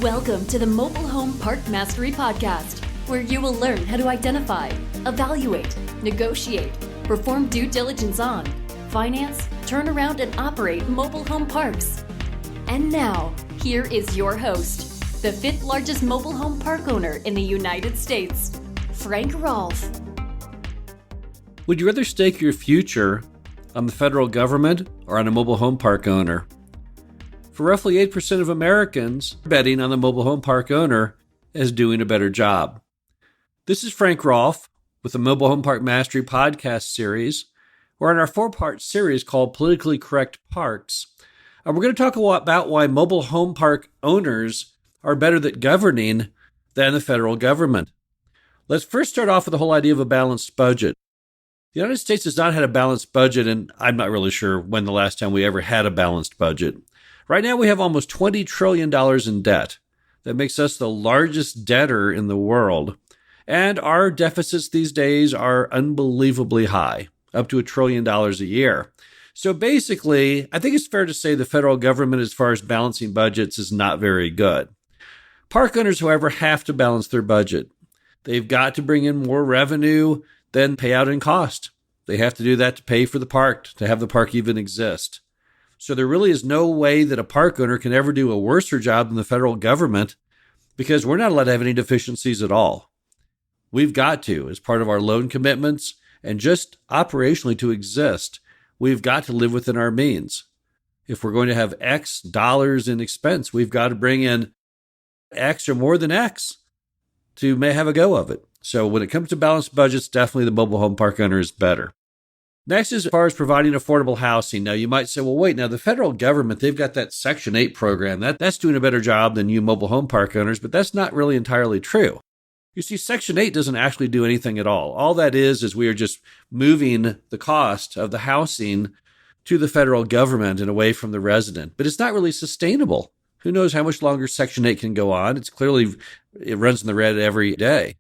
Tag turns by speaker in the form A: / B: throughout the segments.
A: Welcome to the Mobile Home Park Mastery Podcast, where you will learn how to identify, evaluate, negotiate, perform due diligence on, finance, turn around, and operate mobile home parks. And now, here is your host, the fifth largest mobile home park owner in the United States, Frank Rolfe.
B: Would you rather stake your future on the federal government or on a mobile home park owner? For roughly 8% of Americans, betting on the mobile home park owner as doing a better job. This is Frank Rolfe with the Mobile Home Park Mastery podcast series. We're in our four-part series called Politically Correct Parks. And we're going to talk a lot about why mobile home park owners are better at governing than the federal government. Let's first start off with the whole idea of a balanced budget. The United States has not had a balanced budget, and I'm not really sure when the last time we ever had a balanced budget. Right now, we have almost $20 trillion in debt. That makes us the largest debtor in the world. And our deficits these days are unbelievably high, up to $1 trillion a year. So basically, I think it's fair to say the federal government, as far as balancing budgets, is not very good. Park owners, however, have to balance their budget. They've got to bring in more revenue than pay out in cost. They have to do that to pay for the park, to have the park even exist. So there really is no way that a park owner can ever do a worser job than the federal government, because we're not allowed to have any deficiencies at all. We've got to, as part of our loan commitments and just operationally to exist, we've got to live within our means. If we're going to have X dollars in expense, we've got to bring in X or more than X to may have a go of it. So when it comes to balanced budgets, definitely the mobile home park owner is better. Next is as far as providing affordable housing. Now, you might say, well, wait, now the federal government, they've got that Section 8 program. That's doing a better job than you mobile home park owners, but that's not really entirely true. You see, Section 8 doesn't actually do anything at all. All that is we are just moving the cost of the housing to the federal government and away from the resident. But it's not really sustainable. Who knows how much longer Section 8 can go on? It runs in the red every day.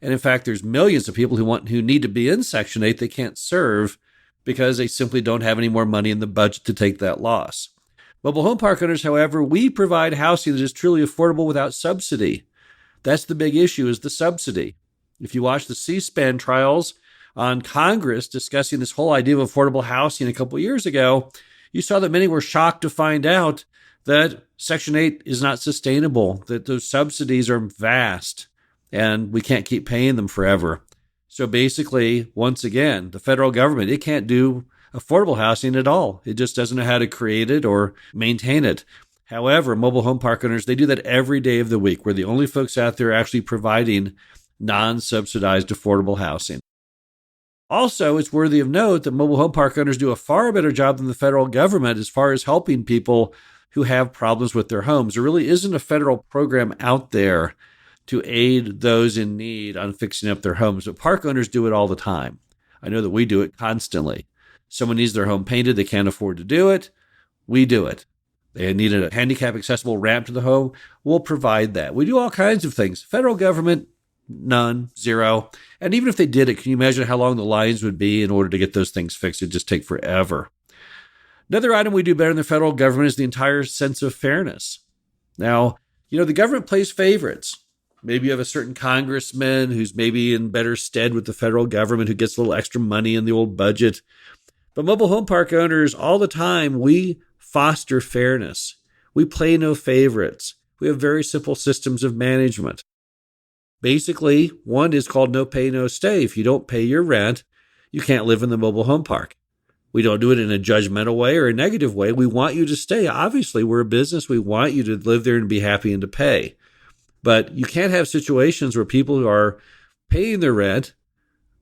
B: And in fact, there's millions of people who need to be in Section 8 they can't serve because they simply don't have any more money in the budget to take that loss. Mobile home park owners, however, we provide housing that is truly affordable without subsidy. That's the big issue, is the subsidy. If you watch the C-SPAN trials on Congress discussing this whole idea of affordable housing a couple years ago, you saw that many were shocked to find out that Section 8 is not sustainable, that those subsidies are vast, and we can't keep paying them forever. So basically, once again, the federal government, it can't do affordable housing at all. It just doesn't know how to create it or maintain it. However, mobile home park owners, they do that every day of the week. We're the only folks out there actually providing non-subsidized affordable housing. Also, it's worthy of note that mobile home park owners do a far better job than the federal government as far as helping people who have problems with their homes. There really isn't a federal program out there to aid those in need on fixing up their homes. But park owners do it all the time. I know that we do it constantly. Someone needs their home painted, they can't afford to do it, we do it. They need a handicap-accessible ramp to the home, we'll provide that. We do all kinds of things. Federal government, none, zero. And even if they did it, can you imagine how long the lines would be in order to get those things fixed? It'd just take forever. Another item we do better than the federal government is the entire sense of fairness. Now, the government plays favorites. Maybe you have a certain congressman who's maybe in better stead with the federal government, who gets a little extra money in the old budget. But mobile home park owners, all the time, we foster fairness. We play no favorites. We have very simple systems of management. Basically, one is called no pay, no stay. If you don't pay your rent, you can't live in the mobile home park. We don't do it in a judgmental way or a negative way. We want you to stay. Obviously, we're a business. We want you to live there and be happy and to pay. But you can't have situations where people who are paying their rent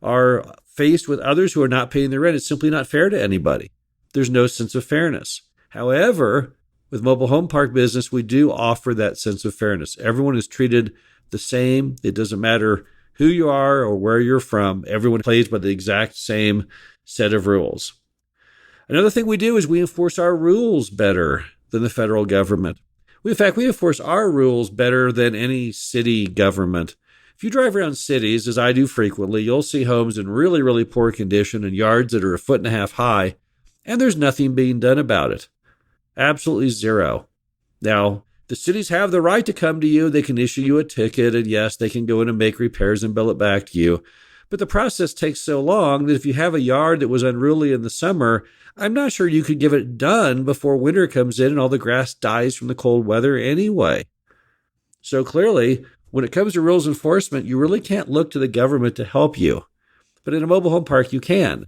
B: are faced with others who are not paying their rent. It's simply not fair to anybody. There's no sense of fairness. However, with mobile home park business, we do offer that sense of fairness. Everyone is treated the same. It doesn't matter who you are or where you're from. Everyone plays by the exact same set of rules. Another thing we do is we enforce our rules better than the federal government. In fact, we enforce our rules better than any city government. If you drive around cities, as I do frequently, you'll see homes in really, really poor condition and yards that are 1.5 feet high, and there's nothing being done about it. Absolutely zero. Now, The cities have the right to come to you. They can issue you a ticket, and yes, they can go in and make repairs and bill it back to you. But the process takes so long that if you have a yard that was unruly in the summer, I'm not sure you could get it done before winter comes in and all the grass dies from the cold weather anyway. So clearly, when it comes to rules enforcement, you really can't look to the government to help you. But in a mobile home park, you can.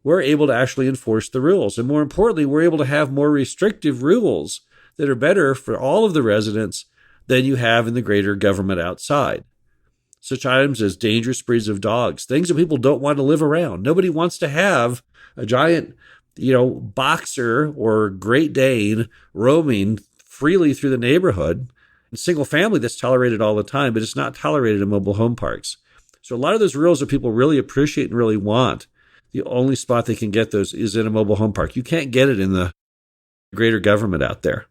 B: We're able to actually enforce the rules. And more importantly, we're able to have more restrictive rules that are better for all of the residents than you have in the greater government outside. Such items as dangerous breeds of dogs, things that people don't want to live around. Nobody wants to have a giant, boxer or Great Dane roaming freely through the neighborhood. In single family, that's tolerated all the time, but it's not tolerated in mobile home parks. So a lot of those rules that people really appreciate and really want, the only spot they can get those is in a mobile home park. You can't get it in the greater government out there.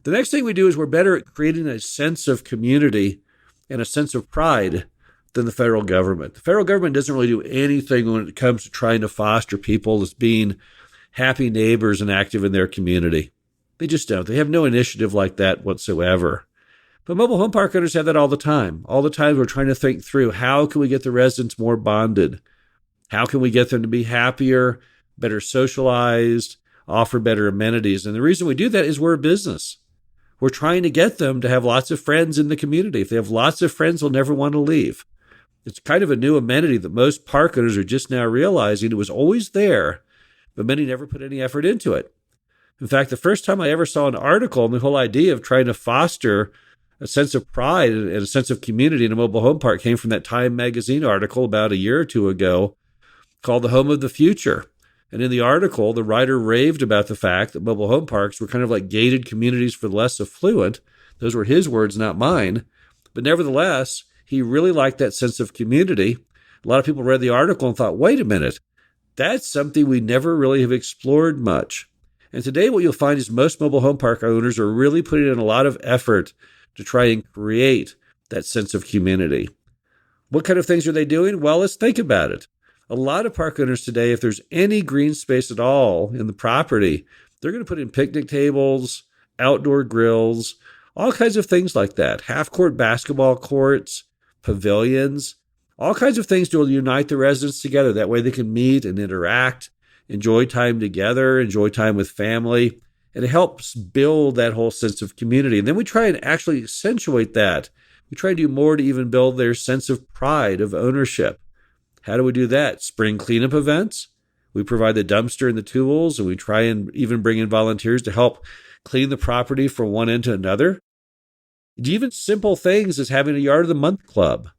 B: The next thing we do is we're better at creating a sense of community and a sense of pride than the federal government. The federal government doesn't really do anything when it comes to trying to foster people as being happy neighbors and active in their community. They just don't. They have no initiative like that whatsoever. But mobile home park owners have that all the time. All the time we're trying to think through, how can we get the residents more bonded? How can we get them to be happier, better socialized, offer better amenities? And the reason we do that is we're a business. We're trying to get them to have lots of friends in the community. If they have lots of friends, they'll never want to leave. It's kind of a new amenity that most park owners are just now realizing it was always there, but many never put any effort into it. In fact, the first time I ever saw an article on the whole idea of trying to foster a sense of pride and a sense of community in a mobile home park came from that Time magazine article about a year or two ago called The Home of the Future. And in the article, the writer raved about the fact that mobile home parks were kind of like gated communities for the less affluent. Those were his words, not mine. But nevertheless, he really liked that sense of community. A lot of people read the article and thought, wait a minute, that's something we never really have explored much. And today what you'll find is most mobile home park owners are really putting in a lot of effort to try and create that sense of community. What kind of things are they doing? Well, let's think about it. A lot of park owners today, if there's any green space at all in the property, they're going to put in picnic tables, outdoor grills, all kinds of things like that. Half-court basketball courts, pavilions, all kinds of things to unite the residents together. That way they can meet and interact, enjoy time together, enjoy time with family. And it helps build that whole sense of community. And then we try and actually accentuate that. We try to do more to even build their sense of pride, of ownership. How do we do that? Spring cleanup events. We provide the dumpster and the tools, and we try and even bring in volunteers to help clean the property from one end to another. Even simple things as having a Yard of the Month club.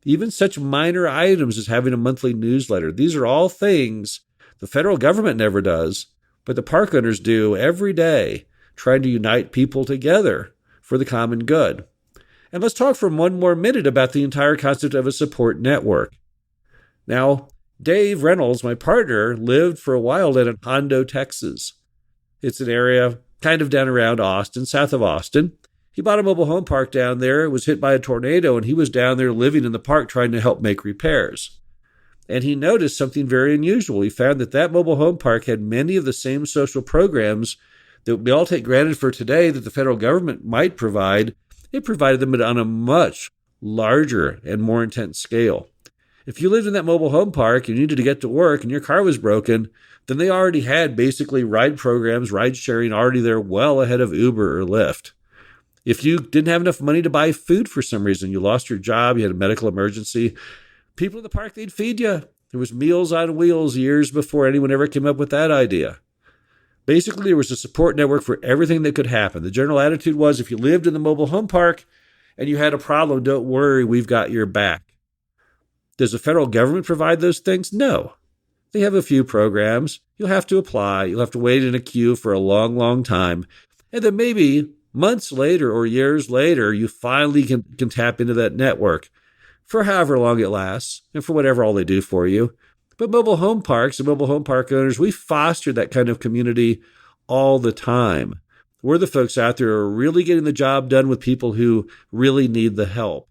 B: Even such minor items as having a monthly newsletter. These are all things the federal government never does, but the park owners do every day, trying to unite people together for the common good. And let's talk for one more minute about the entire concept of a support network. Now, Dave Reynolds, my partner, lived for a while in Hondo, Texas. It's an area kind of down around Austin, south of Austin. He bought a mobile home park down there. It was hit by a tornado, and he was down there living in the park trying to help make repairs. And he noticed something very unusual. He found that that mobile home park had many of the same social programs that we all take granted for today that the federal government might provide. It provided them on a much larger and more intense scale. If you lived in that mobile home park, you needed to get to work, and your car was broken, then they already had basically ride programs, ride sharing already there well ahead of Uber or Lyft. If you didn't have enough money to buy food for some reason, you lost your job, you had a medical emergency, people in the park, they'd feed you. There was Meals on Wheels years before anyone ever came up with that idea. Basically, there was a support network for everything that could happen. The general attitude was if you lived in the mobile home park and you had a problem, don't worry, we've got your back. Does the federal government provide those things? No. They have a few programs. You'll have to apply. You'll have to wait in a queue for a long, long time. And then maybe months later or years later, you finally can tap into that network for however long it lasts and for whatever all they do for you. But mobile home parks and mobile home park owners, we foster that kind of community all the time. We're the folks out there who are really getting the job done with people who really need the help.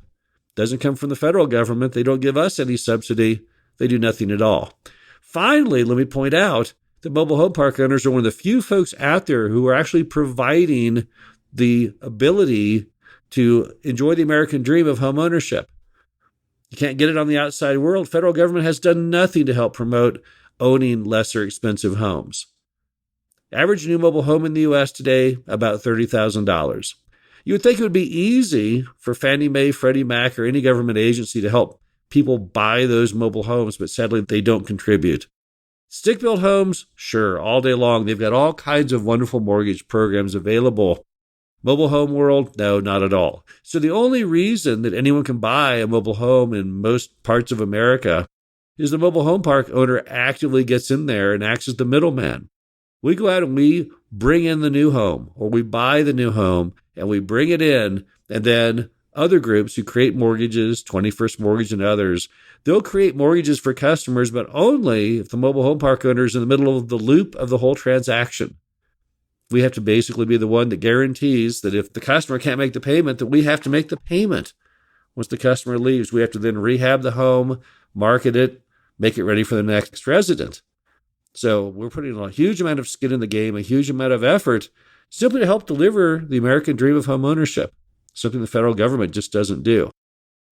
B: Doesn't come from the federal government. They don't give us any subsidy. They do nothing at all. Finally, let me point out that mobile home park owners are one of the few folks out there who are actually providing the ability to enjoy the American dream of home ownership. You can't get it on the outside world. Federal government has done nothing to help promote owning lesser expensive homes. Average new mobile home in the U.S. today, about $30,000. You would think it would be easy for Fannie Mae, Freddie Mac, or any government agency to help people buy those mobile homes, but sadly they don't contribute. Stick-built homes, sure, all day long. They've got all kinds of wonderful mortgage programs available. Mobile home world, no, not at all. So the only reason that anyone can buy a mobile home in most parts of America is the mobile home park owner actively gets in there and acts as the middleman. We go out and we bring in the new home, or we buy the new home and we bring it in, and then other groups who create mortgages, 21st Mortgage and others, they'll create mortgages for customers, but only if the mobile home park owner is in the middle of the loop of the whole transaction. We have to basically be the one that guarantees that if the customer can't make the payment, that we have to make the payment. Once the customer leaves, we have to then rehab the home, market it, make it ready for the next resident. So we're putting a huge amount of skin in the game, a huge amount of effort, simply to help deliver the American dream of home ownership, something the federal government just doesn't do.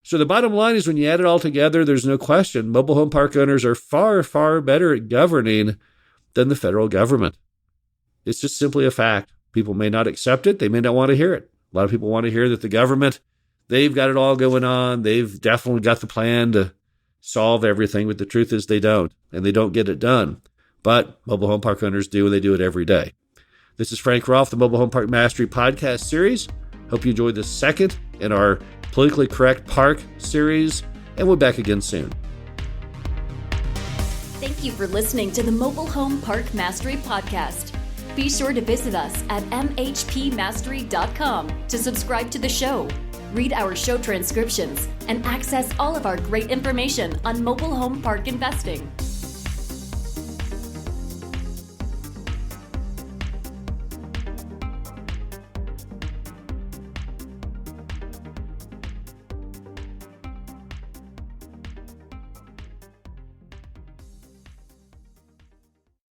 B: So the bottom line is when you add it all together, there's no question mobile home park owners are far, far better at governing than the federal government. It's just simply a fact. People may not accept it. They may not want to hear it. A lot of people want to hear that the government, they've got it all going on. They've definitely got the plan to solve everything, but the truth is they don't, and they don't get it done. But mobile home park owners do, and they do it every day. This is Frank Rolfe, the Mobile Home Park Mastery podcast series. Hope you enjoyed the second in our Politically Correct Park series, and we'll be back again soon.
A: Thank you for listening to the Mobile Home Park Mastery podcast. Be sure to visit us at mhpmastery.com to subscribe to the show, read our show transcriptions, and access all of our great information on mobile home park investing.